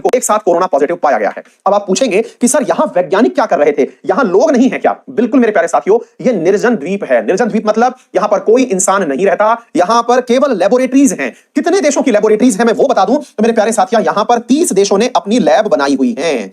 को एक साथ कोरोना पॉजिटिव पाया गया है। अब आप पूछेंगे कि सर यहां वैज्ञानिक क्या कर रहे थे, यहां लोग नहीं है क्या? बिल्कुल मेरे प्यारे साथियों, यह निर्जन द्वीप है। निर्जन द्वीप मतलब यहां पर कोई इंसान नहीं रहता, यहां पर केवल लेबोरेटरीज हैं। कितने देशों की लेबोरेटरीज हैं मैं वो बता दूं तो मेरे प्यारे साथियों, यहां पर 30 देशों ने अपनी लैब बनाई हुई है।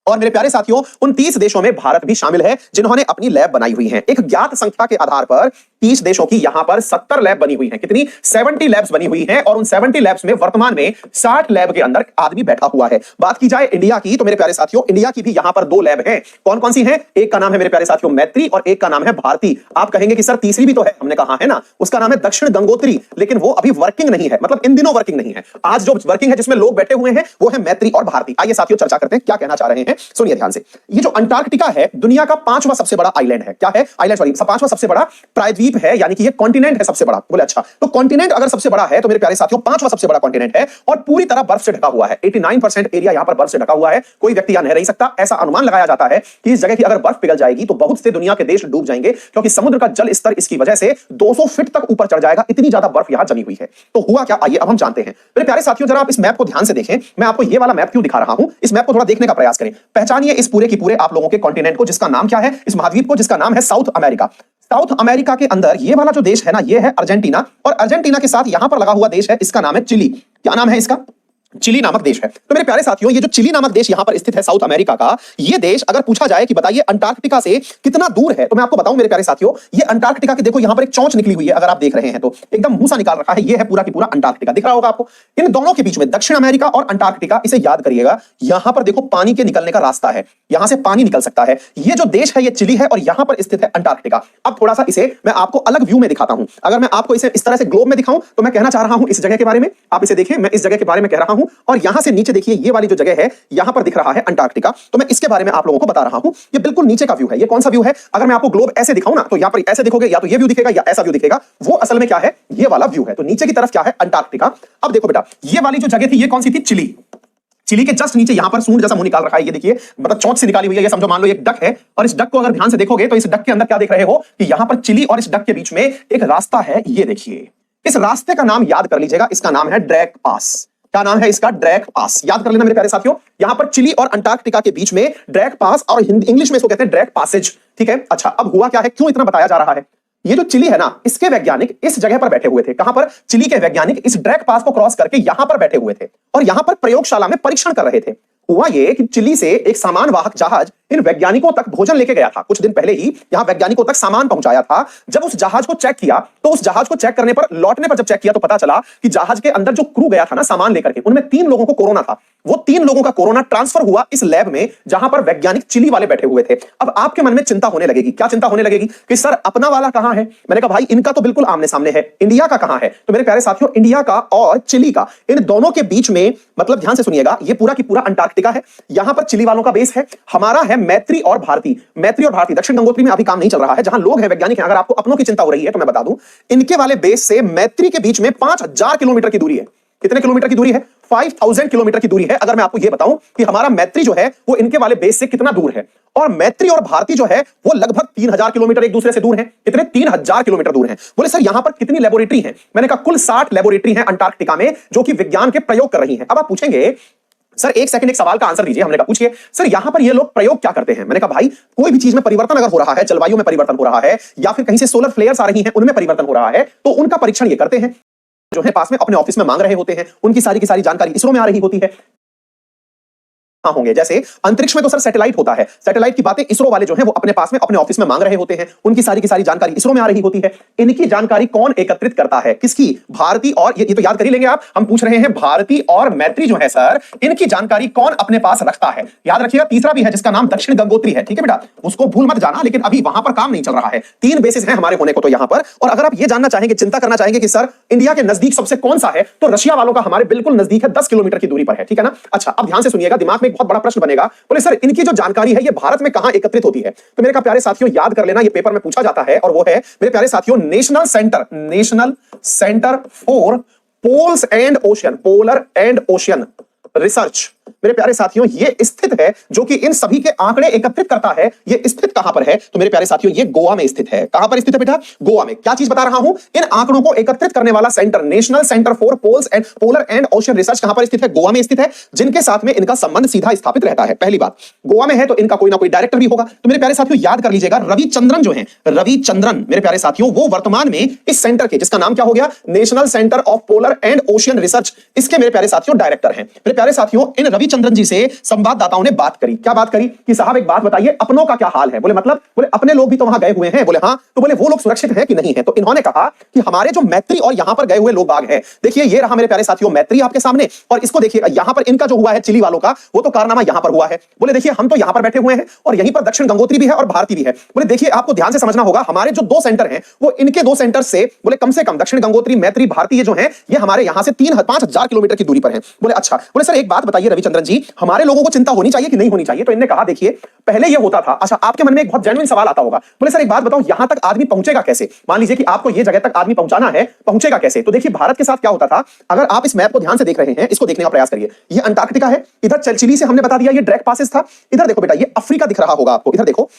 और मेरे प्यारे साथियों, उन 30 देशों में भारत भी शामिल है जिन्होंने अपनी लैब बनाई हुई है। एक ज्ञात संख्या के आधार पर 30 देशों की यहां पर 70 लैब बनी हुई है। कितनी? 70 लैब्स बनी हुई है। और उन 70 लैब्स में वर्तमान में 60 लैब के अंदर आदमी बैठा हुआ है। बात की जाए इंडिया की तो मेरे प्यारे साथियों, इंडिया की भी यहां पर 2 लैब हैं। कौन कौन सी हैं? एक का नाम है मेरे प्यारे साथियों मैत्री और एक का नाम है भारती। आप कहेंगे कि सर तीसरी भी तो है, हमने कहा है ना, उसका नाम है दक्षिण गंगोत्री, लेकिन वो अभी वर्किंग नहीं है, मतलब इन दिनों वर्किंग नहीं है। आज जो वर्किंग है जिसमें लोग बैठे हुए हैं वो है मैत्री और भारती। आइए साथियों चर्चा करते हैं क्या कहना चाह रहे हैं, सुनिए ध्यान से। ये जो अंटार्कटिका है दुनिया का 5वां सबसे बड़ा आइलैंड है। क्या है? आइलैंड, सॉरी, 5वां सबसे बड़ा प्रायद्वीप है, यानी कि ये कॉन्टिनेंट है सबसे बड़ा। बोले अच्छा, तो कॉन्टिनेंट अगर सबसे बड़ा है तो मेरे प्यारे साथियों 5वां सबसे बड़ा कॉन्टिनेंट है और पूरी तरह बर्फ से ढका हुआ है। 89% एरिया यहां पर बर्फ से ढका हुआ है। कोई व्यक्ति यहां नहीं रह सकता। ऐसा अनुमान लगाया जाता है कि इस जगह की अगर बर्फ पिघल जाएगी तो बहुत से दुनिया के देश डूब जाएंगे, क्योंकि समुद्र का जल स्तर इसकी वजह से 200 फीट तक ऊपर चढ़ जाएगा। इतनी ज्यादा बर्फ यहां जमी हुई है। तो हुआ क्या, आइए अब हम जानते हैं। मेरे प्यारे साथियों, जरा आप इस मैप को ध्यान से देखें। मैं आपको ये वाला मैप क्यों दिखा रहा हूं, इस मैप को थोड़ा देखने का प्रयास करें। पहचानिए इस पूरे की पूरे आप लोगों के कॉन्टिनेंट को, जिसका नाम क्या है, इस महाद्वीप को जिसका नाम है साउथ अमेरिका। साउथ अमेरिका के अंदर ये वाला जो देश है ना, ये है अर्जेंटीना, और अर्जेंटीना के साथ यहां पर लगा हुआ देश है, इसका नाम है चिली। क्या नाम है इसका? चिली नामक देश है। तो मेरे प्यारे साथियों, ये जो चिली नामक देश यहां पर स्थित है साउथ अमेरिका का, ये देश अगर पूछा जाए कि बताइए अंटार्कटिका से कितना दूर है, तो मैं आपको बताऊं मेरे प्यारे साथियों, ये अंटार्कटिका की देखो यहां पर एक चोंच निकली हुई है, अगर आप देख रहे हैं तो एकदम मुंह सा निकाल रखा है। ये है पूरा की पूरा अंटार्कटिका, दिख रहा होगा आपको। इन दोनों के बीच में दक्षिण अमेरिका और अंटार्कटिका, इसे याद करिएगा, यहां पर देखो पानी के निकलने का रास्ता है, यहां से पानी निकल सकता है। ये जो देश है ये चिली है और यहां पर स्थित है अंटार्कटिका। अब थोड़ा सा इसे मैं आपको अलग व्यू में दिखाता हूं। अगर मैं आपको इसे इस तरह से ग्लोब में दिखाऊं तो मैं कहना चाह रहा हूं इस जगह के बारे में, आप इसे देखिए, मैं इस जगह के बारे में कह रहा हूं, और यहां से नीचे देखिए ये वाली जो जगह है यहां पर दिख रहा है अंटार्कटिका, तो मैं इसके बारे में आप लोगों को बता रहा हूं। ये बिल्कुल नीचे का व्यू है। ये कौन सा व्यू है? अगर मैं आपको ग्लोब ऐसे दिखाऊं ना तो यहां पर ऐसे दिखोगे, या तो ये व्यू दिखेगा या ऐसा व्यू दिखेगा। वो असल में क्या है? ये वाला व्यू है। तो नीचे की तरफ क्या है? अंटार्कटिका। अब देखो बेटा, ये वाली जो जगह थी ये कौन सी थी? चिली। चिली के जस्ट नीचे यहां पर सूंड जैसा मुंह निकाल रखा है, ये देखिए, मतलब चोंच से निकाली हुई है। ये समझो, मान लो एक डक है, और इस डक को अगर ध्यान से देखोगे तो इस डक के अंदर क्या देख रहे हो कि यहां पर चिली और इस डक के बीच में एक रास्ता है। ये देखिए, इस रास्ते का नाम याद कर लीजिएगा, इसका नाम है ड्रैक पास। क्या नाम है इसका? ड्रैक पास। याद कर लेना मेरे प्यारे साथियों, यहां पर चिली और अंटार्कटिका के बीच में ड्रैक पास, और इंग्लिश में इसको कहते हैं ड्रैक पैसेज। ठीक है, अच्छा, अब हुआ क्या है, क्यों इतना बताया जा रहा है? ये जो चिली है ना, इसके वैज्ञानिक इस जगह पर बैठे हुए थे। कहां पर? चिली के वैज्ञानिक इस ड्रैक पास को क्रॉस करके यहां पर बैठे हुए थे और यहां पर प्रयोगशाला में परीक्षण कर रहे थे। हुआ ये कि चिली से एक सामान वाहक जहाज इन वैज्ञानिकों तक भोजन लेके गया था। कुछ दिन पहले ही यहां वैज्ञानिकों तक सामान पहुंचाया था। जब उस जहाज को चेक किया तो उस जहाज को चेक करने पर, लौटने पर जब चेक किया तो पता चला कि जहाज के अंदर जो क्रू गया था ना सामान लेकर के, उनमें 3 लोगों को कोरोना था। वो 3 लोगों का कोरोना ट्रांसफर हुआ इस लैब में जहां पर वैज्ञानिक चिली वाले बैठे हुए थे। अब आपके मन में चिंता होने लगेगी। क्या चिंता होने लगेगी? कि सर अपना वाला कहां है? मैंने कहा भाई इनका तो बिल्कुल आमने सामने है, इंडिया का कहां है? तो मेरे प्यारे साथियों, इंडिया का और चिली का, इन दोनों के बीच में, मतलब ध्यान से सुनिएगा, ये पूरा की पूरा अंटार्कटिका है। यहां पर चिली वालों का बेस है, हमारा है मैत्री और भारती। मैत्री और भारती दक्षिण गंगोत्री में अभी काम नहीं चल रहा है, जहां लोग हैं, वैज्ञानिक हैं। अगर आपको अपनों की चिंता हो रही है तो मैं बता दूं, इनके वाले बेस से मैत्री के बीच में 5000 किलोमीटर की दूरी है। कितने किलोमीटर की दूरी है? 5000 किलोमीटर की दूरी है। अगर मैं आपको यह बताऊं कि हमारा मैत्री जो है वो इनके वाले बेस से कितना दूर है, और मैत्री और भारती जो है वो लगभग 3000 किलोमीटर एक दूसरे से दूर हैं। कितने? 3000 किलोमीटर दूर हैं। बोले सर यहां पर कितनी लेबोरेटरी हैं? मैंने कहा कुल 60 लेबोरेटरी हैं अंटार्कटिका में, जो कि विज्ञान के प्रयोग कर रही हैं। अब आप पूछेंगे सर एक सेकंड, एक सवाल का आंसर दीजिए। हमने कहा पूछिए सर, यहां पर ये लोग प्रयोग क्या करते हैं? मैंने कहा भाई कोई भी चीज में परिवर्तन अगर हो रहा है, जलवायु में परिवर्तन हो रहा है, या फिर कहीं से सोलर फ्लेयर्स आ रही हैं उनमें परिवर्तन हो रहा है, तो उनका परीक्षण ये करते हैं। जो है पास में अपने ऑफिस में मांग रहे होते हैं, उनकी सारी की सारी जानकारी इसरो में आ रही होती है। होंगे जैसे अंतरिक्ष में तो सर सैटेलाइट होता है, सैटेलाइट की बातें इसरो वाले जो हैं वो अपने पास में अपने ऑफिस में मांग रहे होते हैं, उनकी सारी की सारी जानकारी इसरो में आ रही होती है। इनकी जानकारी कौन एकत्रित करता है? किसकी? भारती और ये तो याद कर ही लेंगे आप, हम पूछ रहे हैं भारती और मैत्री जो है सर, इनकी जानकारी कौन अपने पास रखता है? याद रखिएगा, तीसरा भी है जिसका नाम दक्षिण गंगोत्री है। ठीक है बेटा, उसको भूल मत जाना, लेकिन अभी वहां पर काम नहीं चल रहा है। 3 बेसिस हैं हमारे होने को तो यहां पर। और अगर आप ये जानना चाहेंगे, चिंता करना चाहेंगे कि सर इंडिया के नजदीक सबसे कौन सा है, तो रशिया वालों का हमारे बिल्कुल नजदीक है, 10 किलोमीटर की दूरी पर है। ठीक है ना? अच्छा, अब ध्यान से सुनिएगा, दिमाग में एक बहुत बड़ा प्रश्न बनेगा, बोले सर इनकी जो जानकारी है ये भारत में कहां एकत्रित होती है? तो मेरे प्यारे साथियों याद कर लेना, ये पेपर में पूछा जाता है, और वो है मेरे प्यारे साथियों national centre for poles and ocean, polar and ocean research. मेरे प्यारे साथियों ये स्थित है, जो कि इन सभी के आंकड़े एकत्रित करता है। ये स्थित कहां पर है? तो मेरे प्यारे साथियों ये गोवा में स्थित है। कहां पर स्थित है बेटा? गोवा में। क्या चीज बता रहा हूं? इन आंकड़ों को एकत्रित करने वाला centre national centre for polar and ocean research कहां पर स्थित है? गोवा में स्थित है, जिनके साथ में इनका संबंध सीधा स्थापित रहता है। पहली बात, गोवा में है तो इनका कोई ना कोई डायरेक्टर भी होगा। तो मेरे प्यारे साथियों याद कर लीजिएगा, रविचंद्रन जो है, रविचंद्रन मेरे प्यारे साथियों, वो वर्तमान में इस सेंटर के, जिसका नाम क्या हो गया? National centre of polar and ocean research, इसके मेरे प्यारे साथियों डायरेक्टर हैं। मेरे प्यारे साथियों इन रविचंद्रन जी से संवाददाताओं ने बात करी। क्या बात करी? कि साहब एक बात बताइए, अपनों का क्या हाल है? बोले मतलब? बोले अपने लोग भी तो वहां गए हुए हैं। बोले हाँ। तो बोले वो लोग सुरक्षित हैं कि नहीं है? तो इन्होंने कहा कि हमारे जो मैत्री और यहां पर गए हुए लोग बाग हैं, देखिए ये रहा मेरे प्यारे साथियों मैत्री आपके सामने, और इसको देखिए यहां पर इनका जो हुआ है चिली वालों का, वो तो कारनामा यहां पर हुआ है। बोले देखिए हम तो यहां पर बैठे हुए हैं और यहीं पर दक्षिण गंगोत्री भी है और भारती भी है। बोले देखिए आपको ध्यान से समझना होगा, हमारे जो दो सेंटर हैं वो इनके दो सेंटर से बोले कम से कम दक्षिण गंगोत्री मैत्री भारती ये जो है ये हमारे यहां से 5,000 किलोमीटर की दूरी पर है। बोले अच्छा। बोले सर एक बात बताइए रविचंद्रन जी, हमारे लोगों को चिंता होनी चाहिए कि नहीं होनी चाहिए? तो इन्होंने कहा देखिए पहले ये होता था। अच्छा आपके मन में एक बहुत जेन्युइन सवाल आता होगा, बोले सर एक बात बताओ यहां तक आदमी पहुंचेगा कैसे? मान लीजिए कि आपको ये जगह तक आदमी पहुंचाना है, पहुंचेगा कैसे? तो देखिए भारत के साथ क्या होता था, अगर आप इस मैप को ध्यान से देख रहे हैं, इसको देखने का प्रयास करिए। ये अंटार्कटिका है, इधर चिली से हमने बता दिया ये डायरेक्ट पासेस था। इधर देखो बेटा ये अफ्रीका दिख रहा होगा आपको, इधर देखो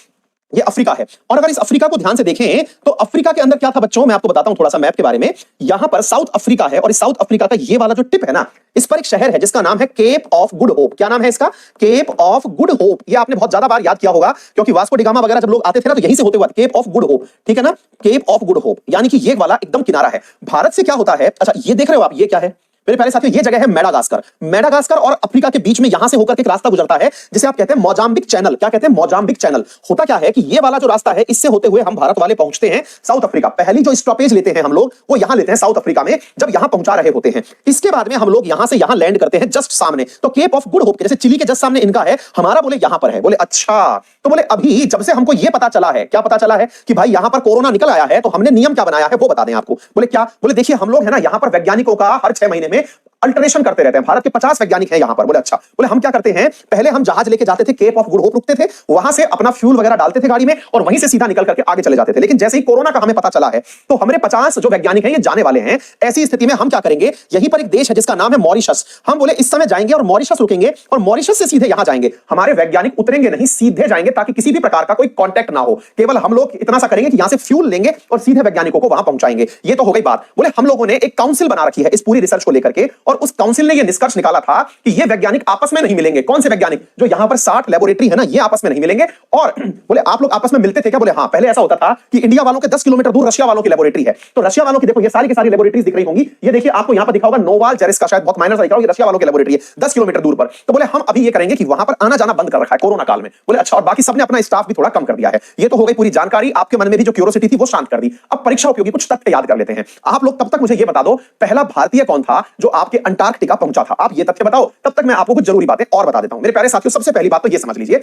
ये अफ्रीका है। और अगर इस अफ्रीका को ध्यान से देखें तो अफ्रीका के अंदर क्या था बच्चों, मैं आपको बताता हूं थोड़ा सा मैप के बारे में। यहां पर साउथ अफ्रीका है और इस साउथ अफ्रीका का ये वाला जो टिप है ना, इस पर एक शहर है जिसका नाम है केप ऑफ गुड होप। क्या नाम है इसका? Cape of Good Hope. ये आपने बहुत ज्यादा बार याद किया होगा क्योंकि वास्को डी गामा वगैरह जब लोग आते थे ना तो यहीं से होते हुए केप ऑफ गुड होप, ठीक है ना? केप ऑफ गुड होप यानी कि ये वाला एकदम किनारा है। भारत से क्या होता है, अच्छा ये देख रहे हो आप, ये क्या है मेरे प्यारे साथियों? ये जगह है मेडागास्कर। मेडागास्कर और अफ्रीका के बीच में यहां से होकर के एक रास्ता गुजरता है जिसे आप कहते हैं मोजाम्बिक चैनल। क्या कहते हैं? Mozambique channel. होता क्या है कि ये वाला जो रास्ता है इससे होते हुए हम भारत वाले पहुंचते हैं साउथ अफ्रीका। पहली जो स्टॉपेज लेते हैं हम लोग वो यहां लेते हैं साउथ अफ्रीका में, जब यहां पहुंचा रहे होते हैं। इसके बाद में हम लोग यहां से यहां लैंड करते हैं जस्ट सामने। तो केप ऑफ गुड होप के जैसे चिली के जस्ट सामने इनका है, हमारा बोले यहां पर है। बोले अच्छा। तो बोले अभी जब से हमको ये पता चला है, क्या पता चला है? कि भाई यहां पर कोरोना निकल आया है, तो हमने नियम क्या बनाया है वो बता दें आपको। बोले क्या? बोले देखिए हम लोग है ना यहां पर वैज्ञानिकों का हर 6 महीने में अल्टरेशन करते रहते हैं। भारत के 50 वैज्ञानिक हैं यहां पर। बोले अच्छा। बोले हम क्या करते हैं, पहले हम जहाज लेके जाते थे, केप ऑफ गुड होप रुकते थे, वहां से अपना फ्यूल वगैरह डालते थे गाड़ी में और वहीं से सीधा निकल करके आगे चले जाते थे। लेकिन जैसे ही कोरोना का हमें पता चला है तो हमारे 50 जो वैज्ञानिक हैं ये जाने वाले हैं। ऐसी स्थिति में हम क्या करेंगे, यहीं पर एक देश है जिसका नाम है मॉरिशस, हम बोले इस समय जाएंगे और मॉरिशस रुकेंगे और मॉरिशस से सीधे यहां जाएंगे। हमारे वैज्ञानिक उतरेंगे नहीं, सीधे जाएंगे ताकि किसी भी प्रकार का कोई कांटेक्ट ना हो। केवल हम लोग इतना सा करेंगे कि यहां से फ्यूल लेंगे और सीधे वैज्ञानिकों को वहां पहुंचाएंगे। ये तो हो गई बात। बोले हम लोगों ने एक काउंसिल बना रखी है इस पूरी रिसर्च को लेकर के, और उस काउंसिल ने निष्कर्ष निकाला था कि ये वैज्ञानिक आपस में नहीं मिलेंगे। कौन से वैज्ञानिक? जो यहां पर 60 लेबोरेटरी है ना, ये आपस में नहीं मिलेंगे। और बोले आप लोग आपस में मिलते थे क्या? बोले हाँ। पहले ऐसा होता था कि इंडिया वालों के 10 किलोमीटर दूर रशिया वालों की लेबोरेटरी है, तो रशिया वालों की देखो ये सारी की सारी लेबोरेटरीज दिख रही होंगी। ये देखिए आपको यहां पर दिखा होगा नोवाल जेरिस का, शायद बहुत माइनर सा दिख रहा होगा, रशिया वालों की लेबोरेटरी है 10 किलोमीटर दूर पर। तो बोले हम अभी ये करेंगे कि वहां पर आना जाना बंद कर रखा है कोरोना काल में। बोले अच्छा। और बाकी सबने अपना स्टाफ भी थोड़ा कम कर दिया है। ये तो हो गई पूरी जानकारी, आपके मन में भी जो क्यूरियोसिटी थी वो शांत कर दी। अब परीक्षा उपयोगी कुछ तथ्य याद कर लेते हैं आप लोग। तब तक मुझे ये बता दो पहला भारतीय कौन था जो आपके अंटार्कटिका पहुंचा था? आप ये तथ्य बताओ, तब तक मैं आपको कुछ जरूरी बातें और बता देता हूं। मेरे प्यारे साथियों सबसे पहली बात तो ये समझ लीजिए,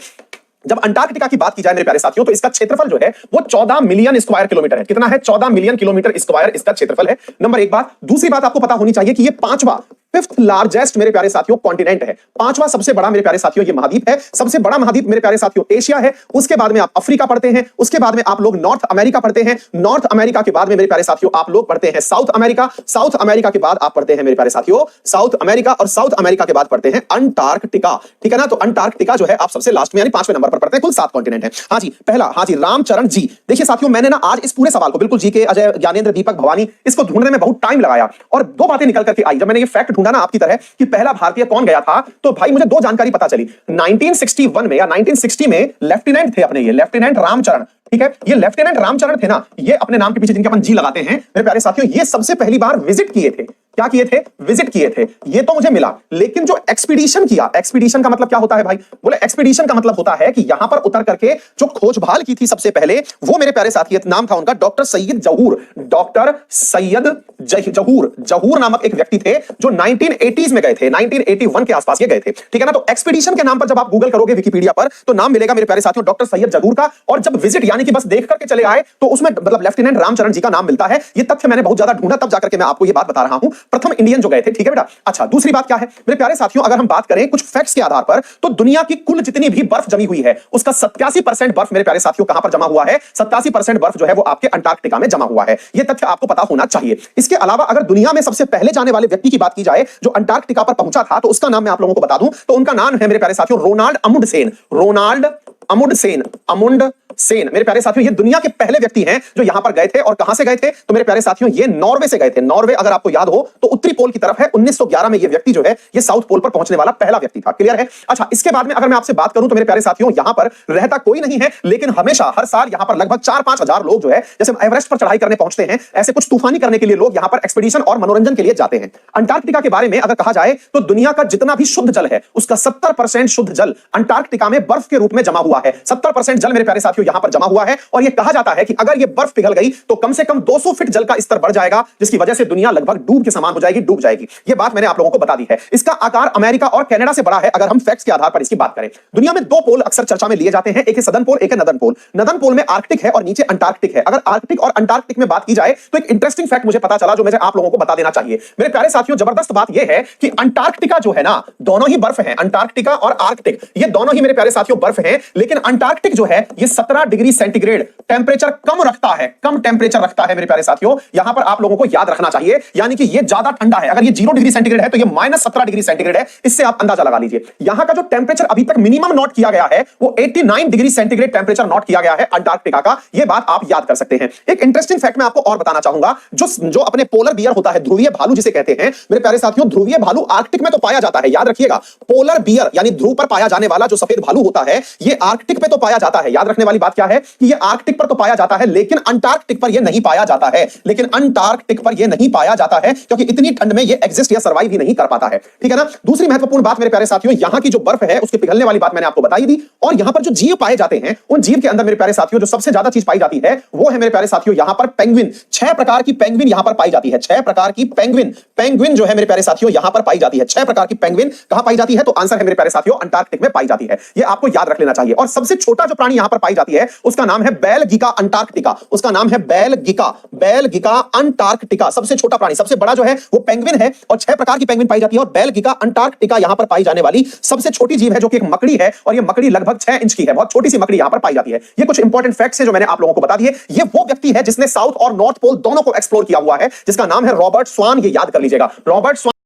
जब अंटार्कटिका की बात की जाए मेरे प्यारे साथियों तो इसका क्षेत्रफल जो है वो 14 मिलियन स्क्वायर किलोमीटर है। कितना है? 14 मिलियन किलोमीटर स्क्वायर इसका क्षेत्रफल है। नंबर एक बात। दूसरी बात आपको पता होनी चाहिए कि ये पांचवा, 5th लार्जेस्ट मेरे प्यारे साथियों कॉन्टिनेंट है। पांचवा सबसे बड़ा मेरे प्यारे साथियों ये महाद्वीप है। सबसे बड़ा महाद्वीप मेरे प्यारे साथियों एशिया है। उसके बाद में आप अफ्रीका पढ़ते हैं, उसके बाद में आप लोग नॉर्थ अमेरिका पढ़ते हैं, नॉर्थ अमेरिका के बाद में मेरे प्यारे साथियों आप लोग पढ़ते हैं साउथ अमेरिका, साउथ अमेरिका के बाद आप पढ़ते हैं मेरे प्यारे साथियों साउथ अमेरिका, और साउथ अमेरिका के बाद पढ़ते हैं अंटार्कटिका। ठीक है ना? तो अंटार्कटिका जो है आप सबसे लास्ट में यानी 5वें नंबर पर पढ़ते हैं। कुल 7 कॉन्टिनेंट है। हाँ जी पहला, हाँ जी रामचरण जी। देखिए साथियों मैंने ना आज इस पूरे सवाल को बिल्कुल जीके अजय ज्ञानेंद्र दीपक भवानी इसको ढूंढने में बहुत टाइम लगाया और दो बातें निकल करके आई। जब मैंने ये फैक्ट ढूंढा ना आपकी तरह कि पहला भारतीय कौन गया था, तो भाई मुझे दो जानकारी पता चली। 1961 में या 1960 में लेफ्टिनेंट थे अपने, ये लेफ्टिनेंट रामचरण। ठीक है? ये लेफ्टिनेंट रामचरण थे ना, ये अपने नाम के पीछे जिनके अपन जी लगाते हैं मेरे प्यारे साथियों, ये सबसे पहली बार विजिट किए थे। क्या किए थे? विजिट किए थे। ये तो मुझे मिला, लेकिन जो एक्सपीडिशन किया, एक्सपीडिशन का मतलब क्या होता है भाई? बोले एक्सपीडिशन का मतलब होता है कि यहां पर उतर करके जो खोजभाल की थी सबसे पहले, वो मेरे प्यारे साथी नाम था उनका डॉक्टर सैयद जहूर। डॉक्टर सैयद जहूर, जहूर नामक एक व्यक्ति थे जो 1980s में गए थे, 1981 के आसपास ये गए थे। ठीक है ना? तो एक्सपीडिशन के नाम पर जब आप गूगल करोगे विकिपीडिया पर तो नाम मिलेगा मेरे प्यारे साथियों डॉक्टर सैयद जहूर का। और जब विजिट यानी कि बस देख करके चले आए तो उसमें मतलब लेफ्टिनेंट रामचरण जी का नाम मिलता है। ये तथ्य मैंने बहुत ज्यादा ढूंढा, तब जाकर के मैं आपको ये बात बता रहा हूं। प्रथम इंडियन जो गए थे, ठीक है बेटा। अच्छा, दूसरी बात क्या है मेरे प्यारे साथियों, अगर हम बात करें कुछ फैक्ट्स के आधार पर, तो दुनिया की कुल जितनी भी बर्फ जमी हुई है उसका 87% बर्फ मेरे प्यारे साथियों कहां पर जमा हुआ है? 87% बर्फ जो है वो आपके अंटार्कटिका में जमा हुआ है। यह तथ्य आपको पता होना चाहिए। इसके अलावा अगर दुनिया में सबसे पहले जाने वाले व्यक्ति की बात की जाए जो अंटार्कटिका पर पहुंचा था, तो उसका नाम मैं आप लोगों को बता दूं, तो उनका नाम है मेरे प्यारे साथियों Ronald Amundsen. Ronald Amundsen, Amundsen मेरे प्यारे साथियों, ये दुनिया के पहले व्यक्ति हैं जो यहां पर गए थे। और कहां से गए थे? तो मेरे प्यारे साथियों ये नॉर्वे से गए थे। नॉर्वे अगर आपको याद हो तो उत्तरी पोल की तरफ है। 1911 में ये व्यक्ति जो है ये साउथ पोल पर पहुंचने वाला पहला व्यक्ति था। क्लियर है? अच्छा, इसके बाद में अगर मैं आपसे बात करूं तो मेरे प्यारे साथियों यहां पर रहता कोई नहीं है, लेकिन हमेशा हर साल यहां पर लगभग 4-5 हजार लोग जो है जैसे एवरेस्ट पर चढ़ाई करने पहुंचते हैं, ऐसे कुछ तूफानी करने के लिए लोग यहां पर एक्सपीडिशन और मनोरंजन के लिए जाते हैं। अंटार्कटिका के बारे में अगर कहा जाए तो दुनिया का जितना भी शुद्ध जल है उसका 70% शुद्ध जल अंटार्कटिका में बर्फ के रूप में जमा हुआ है। 70% जल मेरे प्यारे साथियों यहां पर जमा हुआ है। और यह कहा जाता है कि अगर यह बर्फ पिघल गई तो कम से कम 200 फीट जल का स्तर बढ़ जाएगा, जिसकी वजह से दुनिया लगभग डूब के समान हो जाएगी, डूब जाएगी। यह बात मैंने आप लोगों को बता दी है। इसका आकार अमेरिका और कनाडा से बड़ा है अगर हम फैक्ट्स के आधार पर इसकी बात करें। दुनिया में 2 पोल अक्सर चर्चा में लिए जाते हैं, एक है सदर्न पोल, एक है नदर्न पोल। नदर्न पोल में आर्कटिक है और नीचे अंटार्कटिक है। अगर आर्कटिक और अंटार्कटिक में बात की जाए तो एक इंटरेस्टिंग फैक्ट मुझे पता चला जो मुझे आप लोगों को बता देना चाहिए। मेरे प्यारे साथियों, जबरदस्त बात यह है कि अंटार्कटिका जो है ना, दोनों ही बर्फ है। अंटार्कटिका और आर्कटिक ये दोनों ही मेरे प्यारे साथियों बर्फ है, लेकिन अंटार्कटिक जो है ये 17 डिग्री सेंटीग्रेड टेंपरेचर कम रखता है, कम टेंपरेचर रखता है मेरे प्यारे साथियों। यहां पर आप लोगों को याद रखना चाहिए, यानी कि ये ज्यादा ठंडा है। अगर ये 0 डिग्री सेंटीग्रेड है तो ये -17 डिग्री सेंटीग्रेड है। इससे आप अंदाजा लगा लीजिए। यहां का जो टेंपरेचर अभी तक मिनिमम नोट किया गया है वो 89 डिग्री सेंटीग्रेड टेंपरेचर नोट किया गया है अंटार्कटिका का। यह बात आप याद कर सकते हैं। एक इंटरेस्टिंग फैक्ट मैं आपको और बताना चाहूंगा, जो अपने पोलर बियर होता है, ध्रुवीय भालू जिसे कहते हैं मेरे प्यारे साथियों, ध्रुवीय भालू आर्कटिक में तो पाया जाता है, याद रखिएगा। पोलर बियर यानी ध्रुव पर पाया जाने वाला जो सफेद भालू होता है ये आर्कटिक पे तो पाया जाता है। याद रखने वाली बात क्या है कि ये आर्कटिक पर तो पाया जाता है, लेकिन अंटार्कटिक पर यह नहीं पाया जाता है। लेकिन अंटार्कटिक पर यह नहीं पाया जाता है क्योंकि इतनी ठंड में यह एग्जिस्ट या सर्वाइव ही नहीं कर पाता है। ठीक है ना? दूसरी महत्वपूर्ण बात मेरे प्यारे साथियों, यहां की जो बर्फ है उसके पिघलने वाली बात मैंने आपको बताई दी। और यहां पर जो जीव पाए जाते हैं उन जीव के अंदर मेरे प्यारे साथियों जो सबसे ज्यादा चीज पाई जाती है वो है मेरे प्यारे साथियों यहां पर पेंगुइन। 6 प्रकार की पेंगुइन यहां पर पाई जाती है। 6 प्रकार की पेंगुइन, पेंगुइन जो है मेरे प्यारे साथियों यहां पर पाई जाती है। 6 प्रकार की पेंगुइन कहां पाई जाती है? तो आंसर है मेरे प्यारे साथियों अंटार्कटिक में पाई जाती है। यह आपको याद रख लेना चाहिए। और सबसे छोटा जो प्राणी यहां पर पाई जाती है उसका नाम है बेलगिका अंटार्कटिका। उसका नाम है बेलगिका, बेलगिका अंटार्कटिका। सबसे छोटा प्राणी, सबसे बड़ा जो है वो पेंगुइन है और 6 प्रकार की पेंगुइन पाई जाती है। और बेलगिका अंटार्कटिका यहां पर पाई जाने वाली सबसे छोटी जीव है जो कि एक मकड़ी है। और यह मकड़ी लगभग 6 इंच की है। बहुत छोटी सी मकड़ी यहां पर पाई जाती है। ये कुछ इंपॉर्टेंट फैक्ट्स हैं जो मैंने आप लोगों को बता दिए। ये वो व्यक्ति है जिसने साउथ और नॉर्थ पोल दोनों को एक्सप्लोर किया हुआ है, जिसका नाम है रॉबर्ट स्वान। ये याद कर लीजिएगा, रॉबर्ट स्वान।